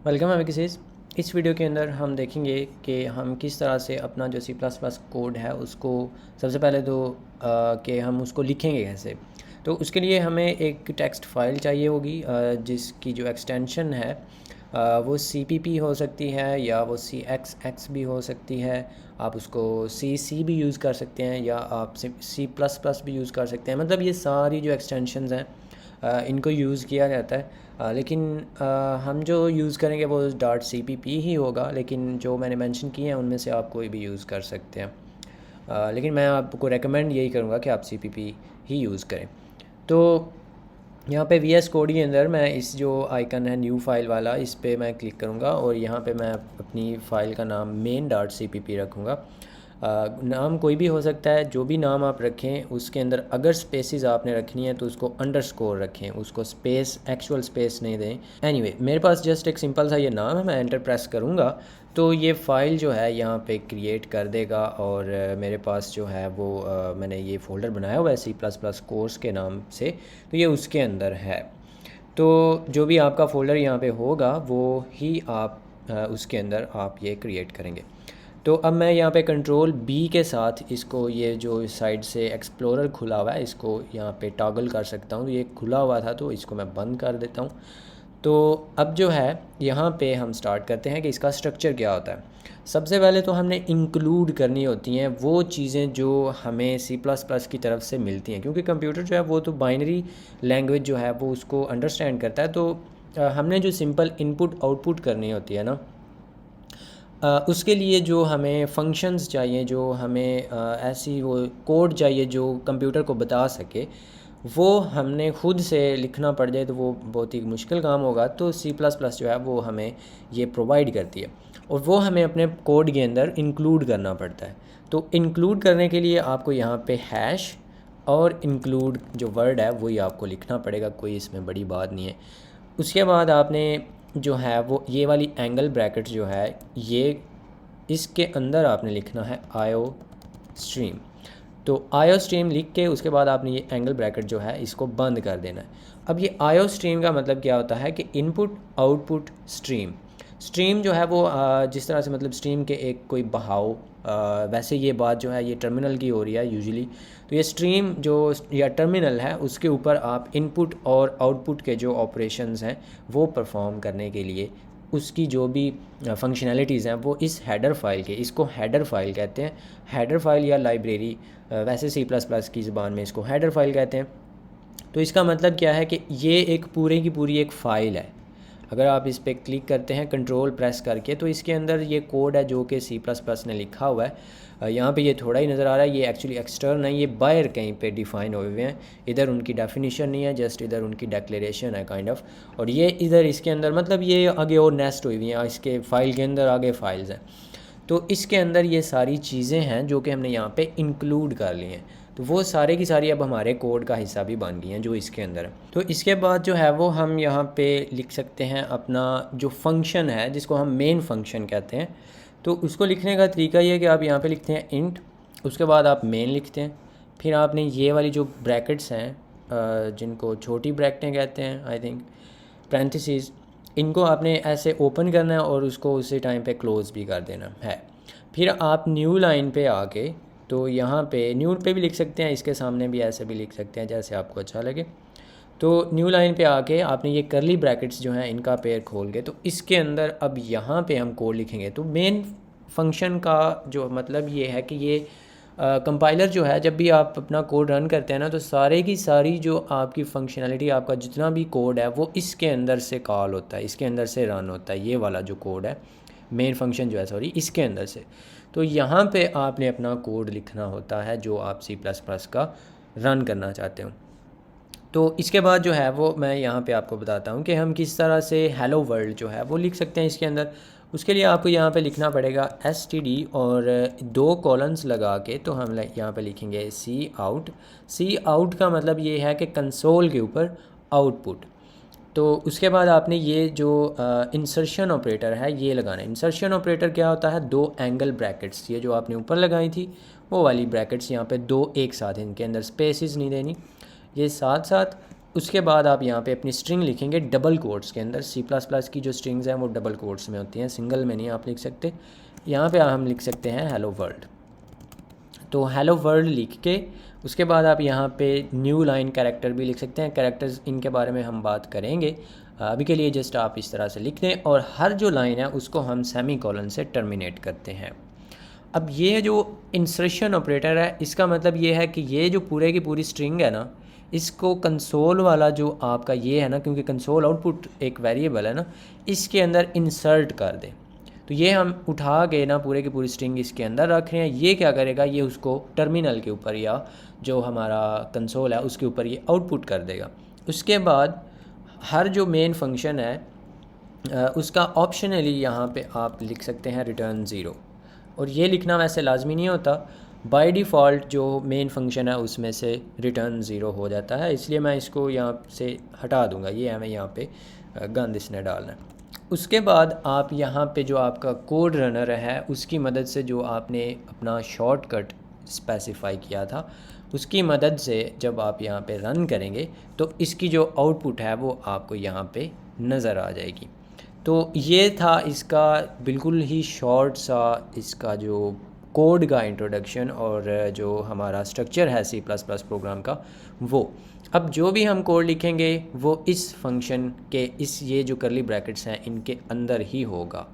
Welcome है किसीज। इस video के अंदर हम देखेंगे कि हम किस तरह से अपना जो C++ कोड है उसको सबसे पहले तो कि हम उसको लिखेंगे कैसे। तो उसके लिए हमें एक टेक्स्ट फाइल चाहिए होगी जिसकी जो एक्सटेंशन है वो CPP हो सकती है या वो CXX भी हो सकती है। आप उसको CC भी यूज़ कर सकते हैं या आप C++ भी यूज़ कर सकते हैं। मतलब ये सारी जो एक्सटेंशंस हैं इनको यूज़ किया जाता है। लेकिन हम जो यूज़ करेंगे वो .cpp ही होगा, लेकिन जो मैंने मेंशन किए हैं उनमें से आप कोई भी यूज़ कर सकते हैं। लेकिन मैं आपको रेकमेंड यही करूँगा कि आप CPP ही यूज़ करें। तो यहाँ पे VS कोड के अंदर मैं इस जो आइकन है न्यू फाइल वाला, इस पे मैं क्लिक करूँगा और यहाँ पे मैं अपनी फ़ाइल का नाम main.cpp रखूँगा। नाम कोई भी हो सकता है, जो भी नाम आप रखें उसके अंदर अगर स्पेसिस आपने रखनी है तो उसको अंडरस्कोर रखें, उसको स्पेस एक्चुअल स्पेस नहीं दें। एनीवे मेरे पास जस्ट एक सिंपल सा ये नाम है, मैं एंटर प्रेस करूँगा तो ये फ़ाइल जो है यहाँ पे क्रिएट कर देगा और मेरे पास जो है वो मैंने ये फ़ोल्डर बनाया हुआ है C++ कोर्स के नाम से, तो ये उसके अंदर है। तो जो भी आपका फ़ोल्डर यहाँ पे होगा वो ही आप उसके अंदर आप ये क्रिएट करेंगे। तो अब मैं यहाँ पे कंट्रोल B के साथ इसको, ये जो साइड से एक्सप्लोरर खुला हुआ है इसको यहाँ पे टॉगल कर सकता हूँ। ये खुला हुआ था तो इसको मैं बंद कर देता हूँ। तो अब जो है यहाँ पे हम स्टार्ट करते हैं कि इसका स्ट्रक्चर क्या होता है। सबसे पहले तो हमने इंक्लूड करनी होती हैं वो चीज़ें जो हमें C++ की तरफ से मिलती हैं, क्योंकि कंप्यूटर जो है वो तो बाइनरी लैंग्वेज जो है वो उसको अंडरस्टैंड करता है। तो हमने जो सिंपल इनपुट आउटपुट करनी होती है ना, उसके लिए जो हमें फंक्शंस चाहिए, जो हमें ऐसी वो कोड चाहिए जो कंप्यूटर को बता सके, वो हमने खुद से लिखना पड़ जाए तो वो बहुत ही मुश्किल काम होगा। तो C++ जो है वो हमें ये प्रोवाइड करती है और वो हमें अपने कोड के अंदर इंक्लूड करना पड़ता है। तो इंक्लूड करने के लिए आपको यहाँ पे हैश और इंक्लूड जो वर्ड है वही आपको लिखना पड़ेगा, कोई इसमें बड़ी बात नहीं है। उसके बाद आपने जो है वो ये वाली एंगल ब्रैकेट जो है ये इसके अंदर आपने लिखना है आयो स्ट्रीम। तो आयो स्ट्रीम लिख के उसके बाद आपने ये एंगल ब्रैकेट जो है इसको बंद कर देना है। अब ये आयो स्ट्रीम का मतलब क्या होता है कि इनपुट आउटपुट स्ट्रीम। स्ट्रीम जो है वो जिस तरह से मतलब स्ट्रीम के एक कोई बहाव, वैसे ये बात जो है ये टर्मिनल की हो रही है यूजुअली। तो ये स्ट्रीम जो या टर्मिनल है उसके ऊपर आप इनपुट और आउटपुट के जो ऑपरेशंस हैं वो परफॉर्म करने के लिए उसकी जो भी फंक्शनैलिटीज़ हैं वो इस हेडर फाइल के, इसको हेडर फाइल कहते हैं। हेडर फाइल या लाइब्रेरी, वैसे C++ की ज़बान में इसको हेडर फाइल कहते हैं। तो इसका मतलब क्या है कि ये एक पूरे की पूरी एक फ़ाइल है। अगर आप इस पर क्लिक करते हैं कंट्रोल प्रेस करके तो इसके अंदर ये कोड है जो कि C++ ने लिखा हुआ है। यहाँ पे ये थोड़ा ही नज़र आ रहा है, ये एक्चुअली एक्सटर्न है, ये बाहर कहीं पे डिफ़ाइन हुए हुए हैं। इधर उनकी डेफिनेशन नहीं है, जस्ट इधर उनकी डिक्लेरेशन है काइंड ऑफ। और ये इधर इसके अंदर मतलब ये आगे और नेस्ट हुई हुई हैं, इसके फाइल के अंदर आगे फाइल्स हैं। तो इसके अंदर ये सारी चीज़ें हैं जो कि हमने यहाँ पे इंक्लूड कर ली हैं। तो वो सारे की सारी अब हमारे कोड का हिस्सा भी बन गई हैं जो इसके अंदर है। तो इसके बाद जो है वो हम यहाँ पे लिख सकते हैं अपना जो फंक्शन है जिसको हम मेन फंक्शन कहते हैं। तो उसको लिखने का तरीका ये है कि आप यहाँ पे लिखते हैं इंट, उसके बाद आप मेन लिखते हैं, फिर आपने ये वाली जो ब्रैकेट्स हैं जिनको छोटी ब्रैकेटें कहते हैं आई थिंक, पैरेंथेसिस, इनको आपने ऐसे ओपन करना है और उसको उसी टाइम पे क्लोज़ भी कर देना है। फिर आप न्यू लाइन पे आके तो यहाँ पे न्यू पे भी लिख सकते हैं, इसके सामने भी ऐसे भी लिख सकते हैं जैसे आपको अच्छा लगे। तो न्यू लाइन पे आके आपने ये करली ब्रैकेट्स जो हैं इनका पेयर खोल के तो इसके अंदर अब यहाँ पे हम कोड लिखेंगे। तो मेन फंक्शन का जो मतलब ये है कि ये कंपाइलर जो है जब भी आप अपना कोड रन करते हैं ना तो सारे की सारी जो आपकी फंक्शनैलिटी, आपका जितना भी कोड है वो इसके अंदर से कॉल होता है, इसके अंदर से रन होता है। ये वाला जो कोड है मेन फंक्शन जो है सॉरी इसके अंदर से। तो यहाँ पे आपने अपना कोड लिखना होता है जो आप C++ का रन करना चाहते हो। तो इसके बाद जो है वो मैं यहाँ पे आपको बताता हूँ कि हम किस तरह से हेलो वर्ल्ड जो है वो लिख सकते हैं इसके अंदर। उसके लिए आपको यहाँ पे लिखना पड़ेगा std और 2 कॉलन्स लगा के, तो हम यहाँ पे लिखेंगे सी आउट। सी आउट का मतलब ये है कि कंसोल के ऊपर आउटपुट। तो उसके बाद आपने ये जो इंसर्शन ऑपरेटर है ये लगाना है। इंसर्शन ऑपरेटर क्या होता है, 2 एंगल ब्रैकेट्स, ये जो आपने ऊपर लगाई थी वो वाली ब्रैकेट्स यहाँ पे 2 एक साथ, इनके अंदर स्पेसिस नहीं देनी, ये साथ साथ उसके बाद आप यहाँ पे अपनी स्ट्रिंग लिखेंगे डबल कोट्स के अंदर। सी प्लस प्लस की जो स्ट्रिंग्स हैं वो डबल कोट्स में होती हैं, सिंगल में नहीं आप लिख सकते। यहाँ पे हम लिख सकते हैं हेलो वर्ल्ड। तो हेलो वर्ल्ड लिख के उसके बाद आप यहाँ पे न्यू लाइन कैरेक्टर भी लिख सकते हैं। कैरेक्टर्स इनके बारे में हम बात करेंगे, अभी के लिए जस्ट आप इस तरह से लिख दें। और हर जो लाइन है उसको हम सेमी कॉलन से टर्मिनेट करते हैं। अब ये जो इंसर्शन ऑपरेटर है इसका मतलब ये है कि ये जो पूरे की पूरी स्ट्रिंग है ना, इसको कंसोल वाला जो आपका ये है ना, क्योंकि कंसोल आउटपुट एक वेरिएबल है ना, इसके अंदर इंसर्ट कर दें। तो ये हम उठा के ना पूरे की पूरी स्ट्रिंग इसके अंदर रख रहे हैं। ये क्या करेगा, ये उसको टर्मिनल के ऊपर या जो हमारा कंसोल है उसके ऊपर ये आउटपुट कर देगा। उसके बाद हर जो मेन फंक्शन है उसका ऑप्शनली यहाँ पे आप लिख सकते हैं रिटर्न ज़ीरो। और ये लिखना वैसे लाजमी नहीं होता, बाय डिफ़ॉल्ट जो मेन फंक्शन है उसमें से रिटर्न ज़ीरो हो जाता है, इसलिए मैं इसको यहाँ से हटा दूँगा। ये हमें यहाँ पे गंद इसने डालना है। उसके बाद आप यहाँ पे जो आपका कोड रनर है उसकी मदद से जो आपने अपना शॉर्टकट स्पेसिफाई किया था उसकी मदद से जब आप यहाँ पे रन करेंगे तो इसकी जो आउटपुट है वो आपको यहाँ पे नज़र आ जाएगी। तो ये था इसका बिल्कुल ही शॉर्ट सा इसका जो कोड का इंट्रोडक्शन और जो हमारा स्ट्रक्चर है सी प्लस प्लस प्रोग्राम का वो। अब जो भी हम कोड लिखेंगे वो इस फंक्शन के इस ये जो करली ब्रैकेट्स हैं इनके अंदर ही होगा।